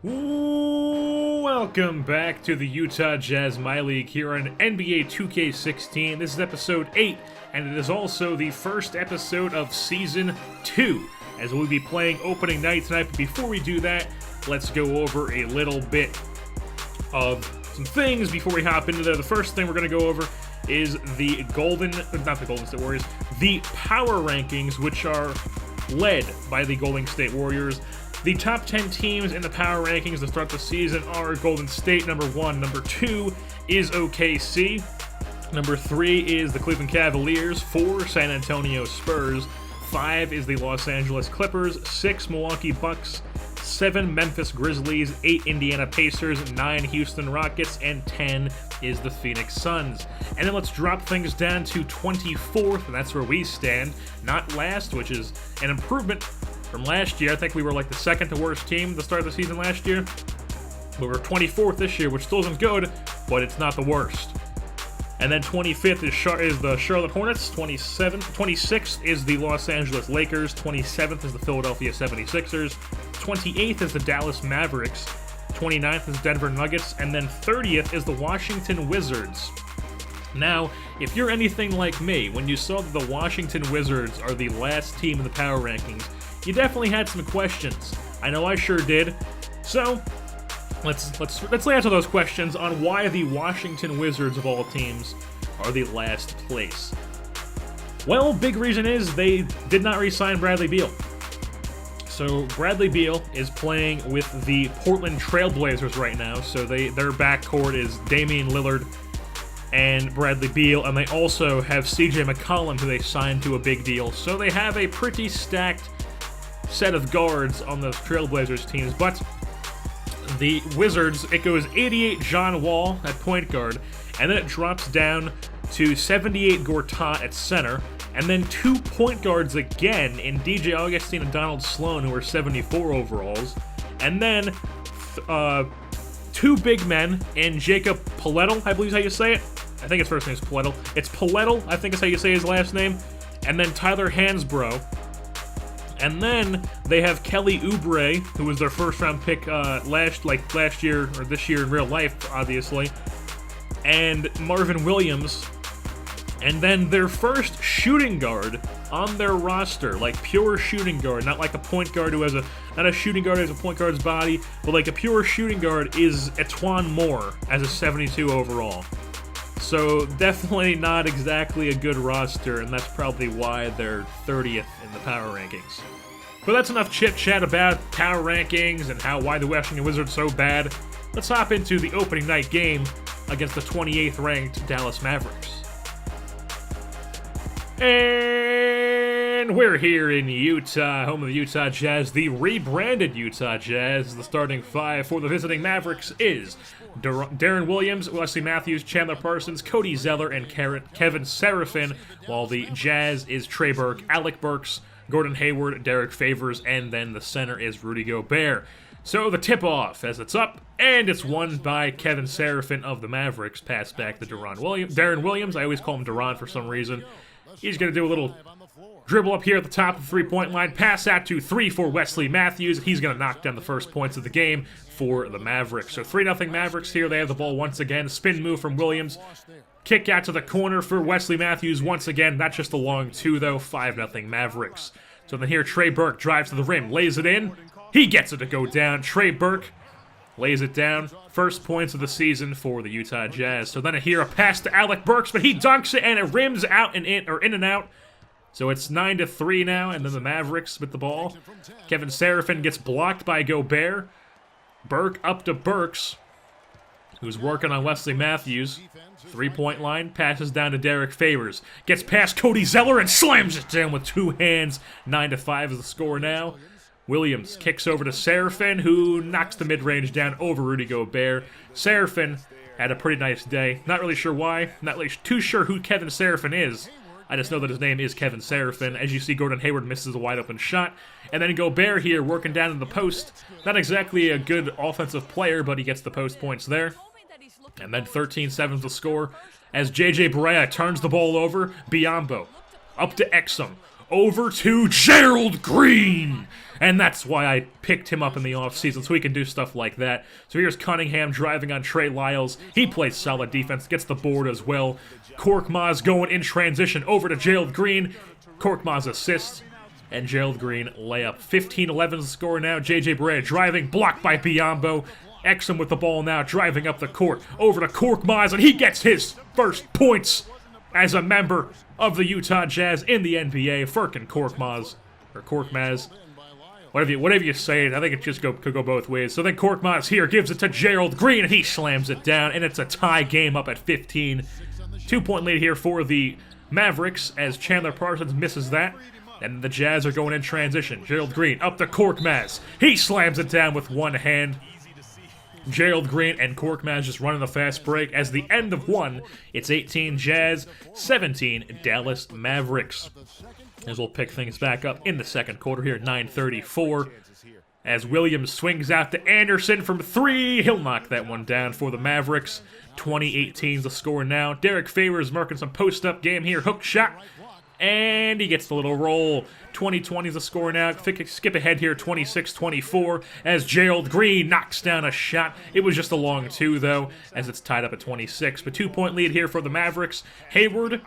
Welcome back to the Utah Jazz MyLeague here on NBA 2K16. This is episode 8, and it is also the first episode of Season 2, as we'll be playing opening night tonight. But before we do that, let's go over a little bit of some things before we hop into there. The first thing we're going to go over is the not the Golden State Warriors, the power rankings, which are led by the Golden State Warriors. The top 10 teams in the power rankings to start the season are Golden State, number 1. Number 2 is OKC. Number 3 is the Cleveland Cavaliers. 4, San Antonio Spurs. 5 is the Los Angeles Clippers. 6, Milwaukee Bucks. 7, Memphis Grizzlies. 8, Indiana Pacers. 9, Houston Rockets. And 10 is the Phoenix Suns. And then let's drop things down to 24th, and that's where we stand. Not last, which is an improvement from last year. I think we were like the second to worst team at the start of the season last year. But we're 24th this year, which still isn't good, but it's not the worst. And then 25th is the Charlotte Hornets. 26th is the Los Angeles Lakers. 27th is the Philadelphia 76ers. 28th is the Dallas Mavericks. 29th is Denver Nuggets. And then 30th is the Washington Wizards. Now, if you're anything like me, when you saw that the Washington Wizards are the last team in the power rankings, you definitely had some questions. I know I sure did. So, let's lay out those questions on why the Washington Wizards of all teams are the last place. Well, big reason is they did not re-sign Bradley Beal. So Bradley Beal is playing with the Portland Trailblazers right now. So their backcourt is Damian Lillard and Bradley Beal, and they also have CJ McCollum, who they signed to a big deal. So they have a pretty stacked set of guards on those Trailblazers teams. But the Wizards, it goes 88 John Wall at point guard, and then it drops down to 78 Gortat at center, and then 2 point guards again in DJ Augustine and Donald Sloan, who are 74 overalls, and then 2 big men in Jacob Poeltl, I believe is how you say it. I think his first name is Poeltl. It's Poeltl, I think is how you say his last name. And then Tyler Hansbrough. And then they have Kelly Oubre, who was their first-round pick last year, or this year in real life, obviously. And Marvin Williams. And then their first shooting guard on their roster, like pure shooting guard, not like a point guard who has not a shooting guard who has a point guard's body, but like a pure shooting guard is Etwan Moore as a 72 overall. So definitely not exactly a good roster, and that's probably why they're 30th in the power rankings. But that's enough chit-chat about power rankings and why the Washington Wizards are so bad. Let's hop into the opening night game against the 28th ranked Dallas Mavericks. And we're here in Utah, home of the Utah Jazz, the rebranded Utah Jazz. The starting 5 for the visiting Mavericks is Deron Williams, Wesley Matthews, Chandler Parsons, Cody Zeller, and Kevin Serafin, while the Jazz is Trey Burke, Alec Burks, Gordon Hayward, Derek Favors, and then the center is Rudy Gobert. So the tip-off, as it's up, and it's won by Kevin Serafin of the Mavericks. Pass back to Deron Williams. I always call him Deron for some reason. He's going to do a little dribble up here at the top of the three-point line. Pass out to 3 for Wesley Matthews. He's going to knock down the first points of the game for the Mavericks. So 3-0 Mavericks here. They have the ball once again. Spin move from Williams. Kick out to the corner for Wesley Matthews once again. Not just a long 2, though. 5-0 Mavericks. So then here Trey Burke drives to the rim. Lays it in. He gets it to go down. Trey Burke lays it down. First points of the season for the Utah Jazz. So then here a pass to Alec Burks, but he dunks it and it rims out and in and out. So it's 9-3 now, and then the Mavericks with the ball. Kevin Serafin gets blocked by Gobert. Burke up to Burks, who's working on Wesley Matthews. 3-point line, passes down to Derek Favors. Gets past Cody Zeller and slams it down with 2 hands. 9-5 is the score now. Williams kicks over to Serafin, who knocks the mid-range down over Rudy Gobert. Serafin had a pretty nice day. Not really sure why. Not really too sure who Kevin Serafin is. I just know that his name is Kevin Serafin. As you see, Gordon Hayward misses a wide-open shot. And then Gobert here working down in the post. Not exactly a good offensive player, but he gets the post points there. And then 13-7 the score as J.J. Barea turns the ball over. Biyombo up to Exum. over to Gerald Green. And that's why I picked him up in the offseason, so he can do stuff like that. So here's Cunningham driving on Trey Lyles. He plays solid defense, gets the board as well. Korkmaz going in transition over to Gerald Green. Korkmaz assists, and Gerald Green layup. 15-11 is the score now. JJ Barea driving, blocked by Biyombo. Exum with the ball now, driving up the court. Over to Korkmaz, and he gets his first points as a member of the Utah Jazz in the NBA. Furkan Korkmaz, or Korkmaz. Whatever you say, I think it just could go both ways. So then Korkmaz here gives it to Gerald Green, and he slams it down, and it's a tie game up at 15. 2-point lead here for the Mavericks as Chandler Parsons misses that. And the Jazz are going in transition. Gerald Green up to Korkmaz. He slams it down with one hand. Gerald Green and Korkmaz just running the fast break. As the end of one, it's 18 Jazz, 17 Dallas Mavericks. As we'll pick things back up in the second quarter here, 9:34. As Williams swings out to Anderson from three, he'll knock that one down for the Mavericks. 20-18 is the score now. Derek Favors marking some post-up game here. Hook shot. And he gets the little roll. 20-20 is the score now. Skip ahead here, 26-24, as Gerald Green knocks down a shot. It was just a long two, though, as it's tied up at 26. But 2-point lead here for the Mavericks. Hayward,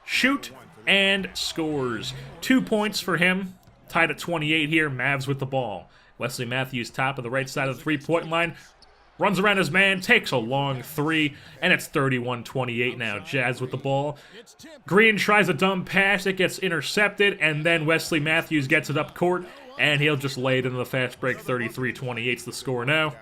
shoot, and scores. 2 points for him. Tied at 28 here. Mavs with the ball. Wesley Matthews top of the right side of the three-point line. Runs around his man, takes a long three, and it's 31-28 now. Jazz with the ball. Green tries a dumb pass, it gets intercepted, and then Wesley Matthews gets it up court, and he'll just lay it into the fast break. 33-28 is the score now.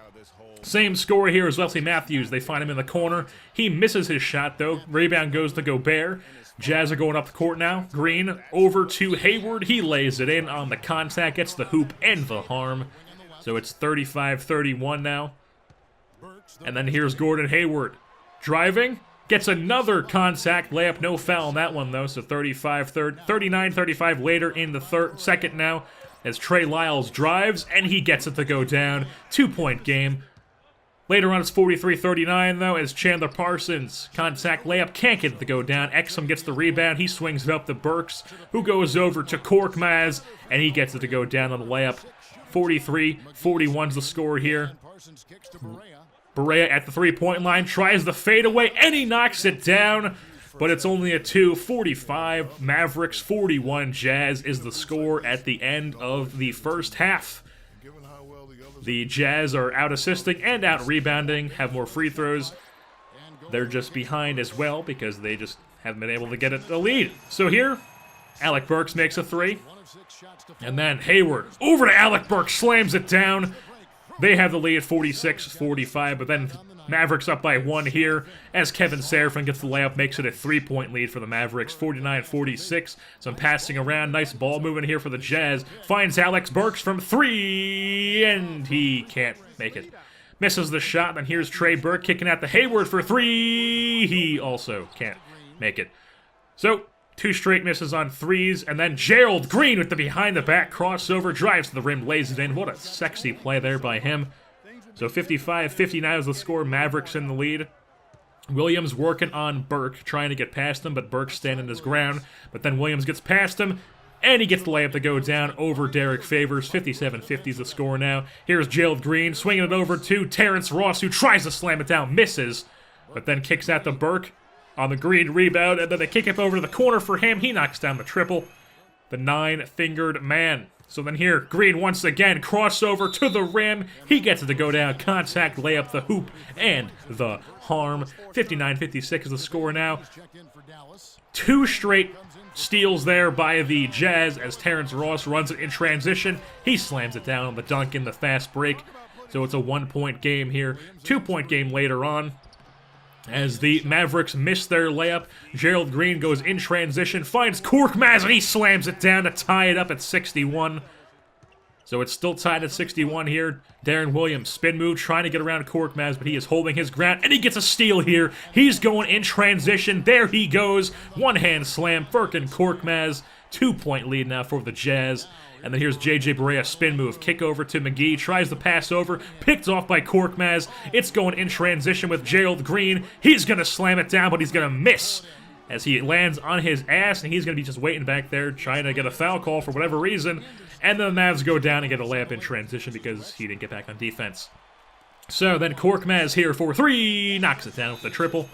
Same score here as Wesley Matthews. They find him in the corner. He misses his shot, though. Rebound goes to Gobert. Jazz are going up the court now. Green over to Hayward. He lays it in on the contact, gets the hoop and the harm. So it's 35-31 now. And then here's Gordon Hayward. Driving. Gets another contact layup. No foul on that one, though. So 39-35 later in the second now. As Trey Lyles drives, and he gets it to go down. 2-point game. Later on, it's 43-39, though, as Chandler Parsons, contact layup, can't get it to go down. Exum gets the rebound. He swings it up to Burks, who goes over to Korkmaz, and he gets it to go down on the layup. 43-41's the score here. Barea at the three-point line, tries the fadeaway, and he knocks it down. But it's only a 2. 45 Mavericks, 41 Jazz is the score at the end of the first half. The Jazz are out assisting and out rebounding, have more free throws. They're just behind as well because they just haven't been able to get the lead. So here, Alec Burks makes a three. And then Hayward over to Alec Burks, slams it down. They have the lead at 46-45, but then Mavericks up by one here as Kevin Serafin gets the layup, makes it a 3-point lead for the Mavericks, 49-46. Some passing around, nice ball movement here for the Jazz. Finds Alex Burks from three, and he can't make it. Misses the shot, then here's Trey Burke kicking out to Hayward for three. He also can't make it. So, 2 straight misses on threes, and then Gerald Green with the behind-the-back crossover, drives to the rim, lays it in. What a sexy play there by him. So 55-59 is the score, Mavericks in the lead. Williams working on Burke, trying to get past him, but Burke's standing his ground. But then Williams gets past him, and he gets the layup to go down over Derek Favors. 57-50 is the score now. Here's Gerald Green, swinging it over to Terrence Ross, who tries to slam it down, misses, but then kicks out to Burke on the Green rebound, and then they kick it over to the corner for him. He knocks down the triple. The 9-fingered man. So then here, Green once again, crossover to the rim. He gets it to go down. Contact, layup, the hoop, and the harm. 59-56 is the score now. 2 straight steals there by the Jazz as Terrence Ross runs it in transition. He slams it down on the dunk in the fast break. So it's a 1-point game here. 2-point game later on. As the Mavericks miss their layup, Gerald Green goes in transition, finds Korkmaz, and he slams it down to tie it up at 61. So it's still tied at 61 here. Darren Williams, spin move, trying to get around Korkmaz, but he is holding his ground, and he gets a steal here. He's going in transition. There he goes. One-hand slam, Furkan Korkmaz. 2-point lead now for the Jazz. And then here's JJ Barea, spin move, kick over to McGee, tries the pass over, picked off by Korkmaz. It's going in transition with Gerald Green. He's going to slam it down, but he's going to miss as he lands on his ass, and he's going to be just waiting back there trying to get a foul call for whatever reason, and then the Mavs go down and get a layup in transition because he didn't get back on defense. So then Korkmaz here for 3, knocks it down with a triple.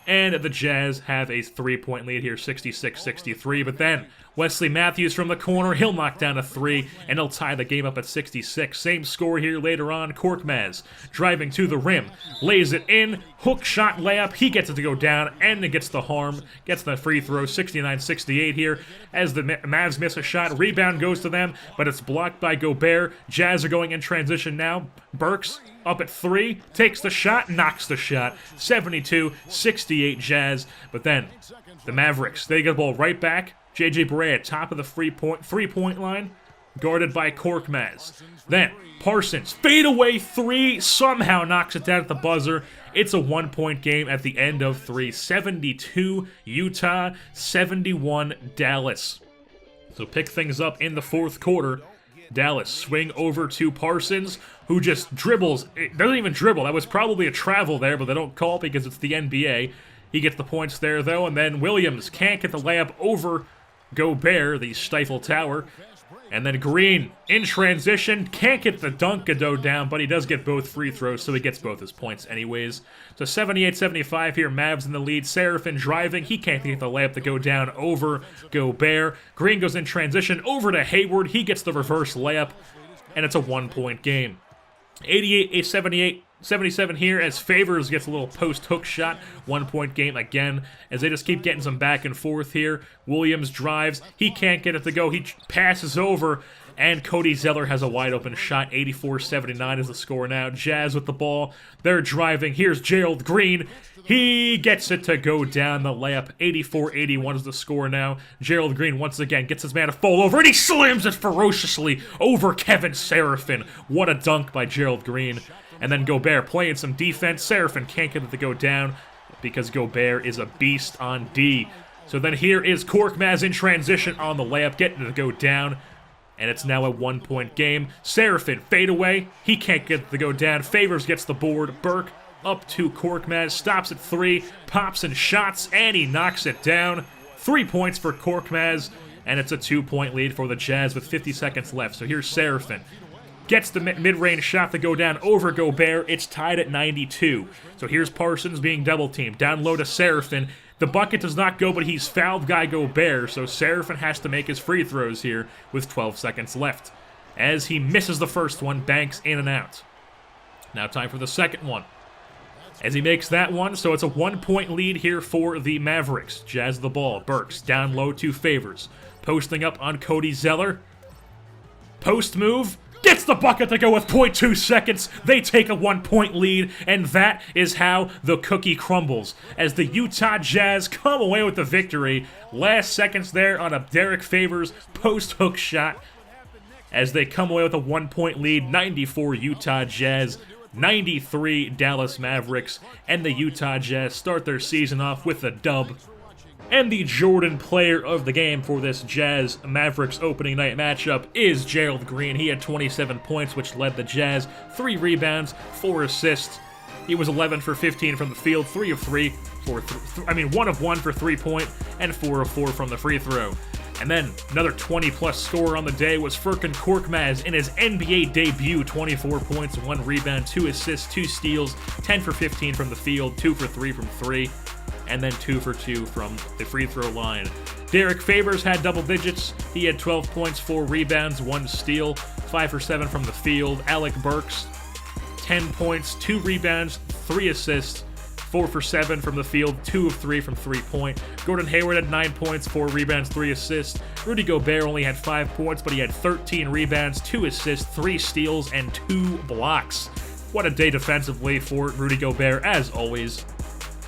And the Jazz have a 3-point lead here, 66-63. But then Wesley Matthews from the corner, he'll knock down a 3, and he'll tie the game up at 66. Same score here later on. Korkmaz driving to the rim, lays it in, hook shot layup. He gets it to go down, and it gets the harm, gets the free throw, 69-68 here. As the Mavs miss a shot, rebound goes to them, but it's blocked by Gobert. Jazz are going in transition now. Burks up at 3, takes the shot, knocks the shot, 72-68 Jazz. But then the Mavericks, they get the ball right back. JJ Barea at top of the three-point line, guarded by Korkmaz. Then Parsons, fadeaway 3, somehow knocks it down at the buzzer. It's a 1-point game at the end of 3. 72 Utah, 71 Dallas. So pick things up in the fourth quarter. Dallas swing over to Parsons, who just dribbles. It doesn't even dribble. That was probably a travel there, but they don't call it because it's the NBA. He gets the points there, though, and then Williams can't get the layup over Gobert, the Stifle Tower. And then Green, in transition, can't get the dunk to go down, but he does get both free throws, so he gets both his points anyways. So 78-75 here, Mavs in the lead. Seraphin driving, he can't get the layup to go down over Gobert. Green goes in transition over to Hayward, he gets the reverse layup, and it's a 1-point game. 88-77 here as Favors gets a little post-hook shot. 1-point game again as they just keep getting some back and forth here. Williams drives. He can't get it to go. He passes over, and Cody Zeller has a wide-open shot. 84-79 is the score now. Jazz with the ball. They're driving. Here's Gerald Green. He gets it to go down the layup. 84-81 is the score now. Gerald Green once again gets his man to fall over, and he slams it ferociously over Kevin Seraphin. What a dunk by Gerald Green. And then Gobert playing some defense. Seraphin can't get it to go down because Gobert is a beast on D. So then here is Korkmaz in transition on the layup, getting it to go down. And it's now a 1-point game. Seraphin fade away. He can't get it to go down. Favors gets the board. Burke up to Korkmaz. Stops at 3. Pops and shots. And he knocks it down. 3 points for Korkmaz. And it's a 2-point lead for the Jazz with 50 seconds left. So here's Seraphin. Gets the mid-range shot to go down over Gobert. It's tied at 92. So here's Parsons being double-teamed. Down low to Seraphin. The bucket does not go, but he's fouled guy Gobert, so Seraphin has to make his free throws here with 12 seconds left. As he misses the first one, banks in and out. Now time for the second one. As he makes that one, so it's a 1-point lead here for the Mavericks. Jazz the ball. Burks down low to Favors. Posting up on Cody Zeller. Post move. Gets the bucket to go with 0.2 seconds. They take a 1-point lead, and that is how the cookie crumbles. As the Utah Jazz come away with the victory. Last seconds there on a Derek Favors post-hook shot. As they come away with a 1-point lead, 94 Utah Jazz, 93 Dallas Mavericks, and the Utah Jazz start their season off with a dub. And the Jordan player of the game for this Jazz Mavericks opening night matchup is Gerald Green. He had 27 points, which led the Jazz. 3 rebounds, 4 assists. He was 11 for 15 from the field, 3 of 3 for 1 of 1 for 3-point, and 4 of 4 from the free throw. And then another 20-plus scorer on the day was Furkan Korkmaz in his NBA debut. 24 points, 1 rebound, 2 assists, 2 steals, 10 for 15 from the field, 2 for 3 from 3. And then 2 for 2 from the free throw line. Derek Favors had double digits. He had 12 points, 4 rebounds, 1 steal, 5 for 7 from the field. Alec Burks, 10 points, 2 rebounds, 3 assists, 4 for 7 from the field, 2 of 3 from 3-point. Gordon Hayward had 9 points, 4 rebounds, 3 assists. Rudy Gobert only had 5 points, but he had 13 rebounds, 2 assists, 3 steals, and 2 blocks. What a day defensively for Rudy Gobert, as always.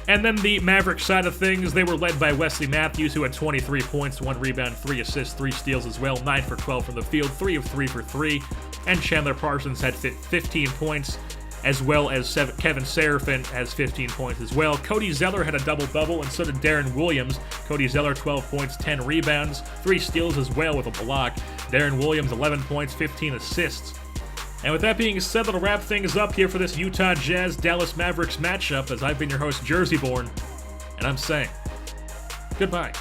And then the Mavericks side of things, they were led by Wesley Matthews, who had 23 points, 1 rebound, 3 assists, 3 steals as well, 9 for 12 from the field, 3 of 3 for 3. And Chandler Parsons had 15 points, as well as Kevin Seraphin has 15 points as well. Cody Zeller had a double-double, and so did Darren Williams. Cody Zeller, 12 points, 10 rebounds, 3 steals as well with a block. Darren Williams, 11 points, 15 assists. And with that being said, that'll wrap things up here for this Utah Jazz-Dallas Mavericks matchup, as I've been your host, Jerseyborn, and I'm saying, Goodbye.